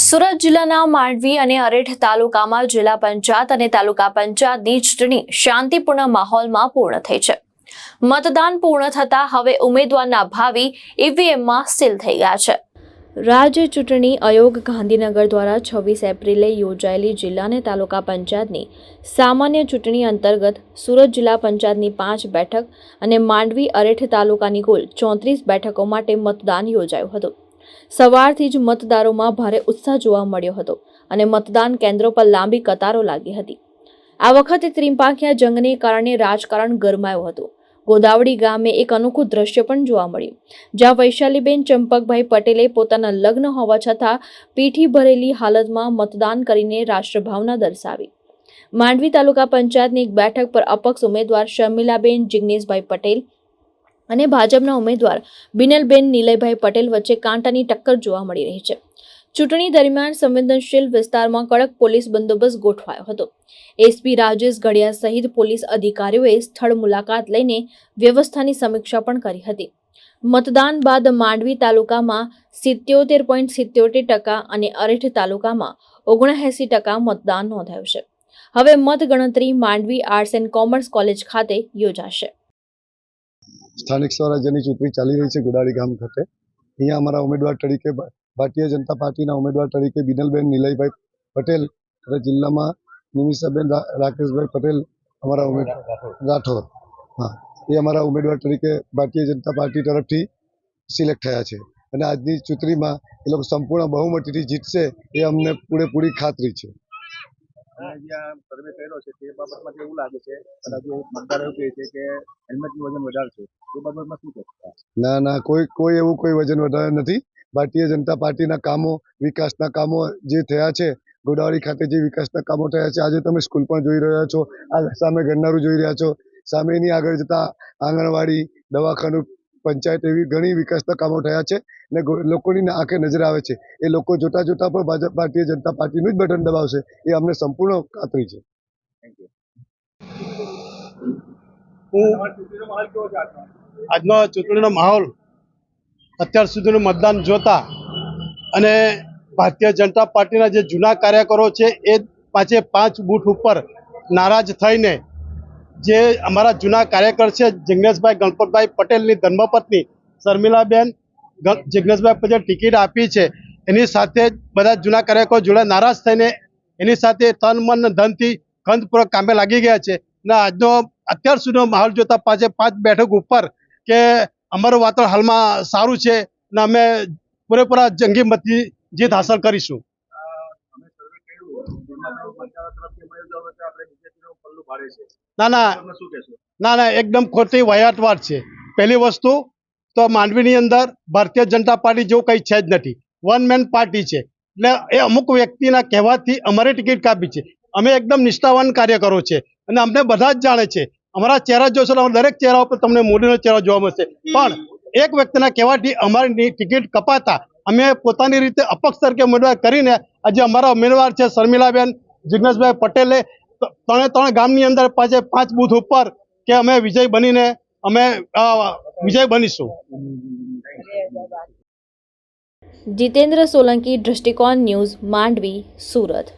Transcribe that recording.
સુરત જિલ્લાના માંડવી અને અરેઠ તાલુકામાં જિલ્લા પંચાયત અને તાલુકા પંચાયતની ચૂંટણી શાંતિપૂર્ણ માહોલમાં પૂર્ણ થઈ છે। મતદાન પૂર્ણ થતા હવે ઉમેદવારના ભાવિ ઈવીએમમાં સીલ થઈ ગયા છે। રાજ્ય ચૂંટણી આયોગ ગાંધીનગર દ્વારા 26 એપ્રિલે યોજાયેલી જિલ્લા અને તાલુકા પંચાયતની સામાન્ય ચૂંટણી અંતર્ગત સુરત જિલ્લા પંચાયતની 5 બેઠક અને માંડવી અરેઠ તાલુકાની કુલ 34 બેઠકો માટે મતદાન યોજાયું હતું। સવારથી જ મતદારોમાં ભારે ઉત્સાહ જોવા મળ્યો હતો અને મતદાન કેન્દ્રો પર લાંબી કતારો લાગી હતી। આ વખતે ત્રિપાંખિયા જંગને કારણે રાજકારણ ગરમાયું હતું। ગોદાવડી ગામે એક અનોખું દ્રશ્ય પણ જોવા મળ્યું, જ્યાં વૈશાલીબેન ચંપકભાઈ પટેલે પોતાના લગ્ન હોવા છતાં પીઠી ભરેલી હાલતમાં મતદાન કરીને રાષ્ટ્રભાવના દર્શાવી। માંડવી તાલુકા પંચાયતની એક બેઠક પર અપક્ષ ઉમેદવાર શર્મિલાબેન જિગ્નેશભાઈ પટેલ અને ભાજપના ઉમેદવાર બિનલબેન નીલયભાઈ પટેલ વચ્ચે કાંટાની ટક્કર જોવા મળી રહી છે। ચૂંટણી દરમિયાન સંવેદનશીલ વિસ્તારમાં કડક પોલીસ બંદોબસ્ત ગોઠવાયો હતો। એસપી રાજેશ ઘડિયા સહિત પોલીસ અધિકારીઓએ સ્થળ મુલાકાત લઈને વ્યવસ્થાની સમીક્ષા પણ કરી હતી। મતદાન બાદ માંડવી તાલુકામાં 77.77% અને અરેઠ તાલુકામાં 79% મતદાન નોંધાયું છે। હવે મતગણતરી Mandvi arts and commerce college ખાતે યોજાશે। સ્થાનિક સ્વરાજ્યની ચૂંટણી ચાલી રહી છે ગોદાવડી ગામ ખાતે। અહીંયા અમારા ઉમેદવાર તરીકે ભારતીય જનતા પાર્ટીના ઉમેદવાર તરીકે બિનલબેન નીલયભાઈ પટેલ અને જિલ્લામાં નિમિષાબેન રાકેશભાઈ પટેલ અમારા ઉમેદવાર રાઠોડ, એ અમારા ઉમેદવાર તરીકે ભારતીય જનતા પાર્ટી તરફથી સિલેક્ટ થયા છે અને આજની ચૂંટણીમાં એ લોકો સંપૂર્ણ બહુમતીથી જીતશે એ અમને પૂરેપૂરી ખાતરી છે। સર્વે કર્યો છે તે બાબતમાં એવું લાગે છે, મતદાર એવું કહે છે કે હેલ્મેટનું વજન વધારશે, એ બાબતમાં શું કહેશો? ના, કોઈ એવું કોઈ વજન વધારે નથી। ભારતીય જનતા પાર્ટીના કામો, વિકાસના કામો જે થયા છે, ગોદાવરી ખાતે જે વિકાસના કામો થયા છે, આજે તમે સ્કૂલ પણ જોઈ રહ્યા છો, આ સામે ગરનારું જોઈ રહ્યા છો, સામે એની આગળ જતા આંગણવાડી, દવાખાનું, પંચાયત એવી ઘણી વિકાસના કામો થયા છે અને લોકોની આંખે નજર આવે છે। એ લોકો જોતા જોતા પણ ભારતીય જનતા પાર્ટીનું જ બટન દબાવશે એ અમને સંપૂર્ણ ખાતરી છે। આજનો ચૂંટણીનો માહોલ અત્યાર સુધીનું મતદાન જોતા અને ભારતીય જનતા પાર્ટીના જે જૂના કાર્યકરો છે એ 5 બૂથ ઉપર નારાજ થઈને જે અમારા જૂના કાર્યકર છે જિગ્નેશભાઈ ગણપતભાઈ પટેલની ધર્મપત્ની શર્મિલાબેન જિગ્નેશભાઈ પટેલ ટિકિટ આપી છે, એની સાથે બધા જૂના કાર્યકરો જોડે નારાજ થઈને એની સાથે તન મન ધનથી ખંતપૂર્વક કામે લાગી ગયા છે અને આજનો અત્યાર સુધીનો માહોલ જોતા 5 બેઠક ઉપર કે અમારું વાતાવરણ હાલમાં સારું છે અને અમે પૂરેપૂરા જંગી મતથી જીત હાંસલ કરીશું। ના, એકદમ ખોટી વહીવટ વાત છે। પહેલી વસ્તુ તો માંડવીની અંદર ભારતીય જનતા પાર્ટી જેવું કંઈ છે જ નથી, વન મેન પાર્ટી છે, એટલે એ અમુક વ્યક્તિના કહેવાથી અમારી ટિકિટ કાપી છે। અમે એકદમ નિષ્ઠાવાન કાર્યકરો છે અને અમને બધા જ જાણે છે। અમારા ચહેરા જોશો તો દરેક ચહેરા ઉપર તમને મોદીનો ચહેરો જોવા મળશે, પણ એક વ્યક્તિના કહેવાથી અમારી ટિકિટ કપાતા અમે પોતાની રીતે અપક્ષ તરીકે ઉમેદવાર કરીને આજે અમારા ઉમેદવાર છે શર્મિલાબેન જિગ્નેશભાઈ પટેલે 3 ગામની અંદર 5 બૂથ ઉપર કે અમે વિજય બનીશું। જીતેન્દ્ર સોલંકી, દૃષ્ટિકોણ ન્યૂઝ, માંડવી, સુરત।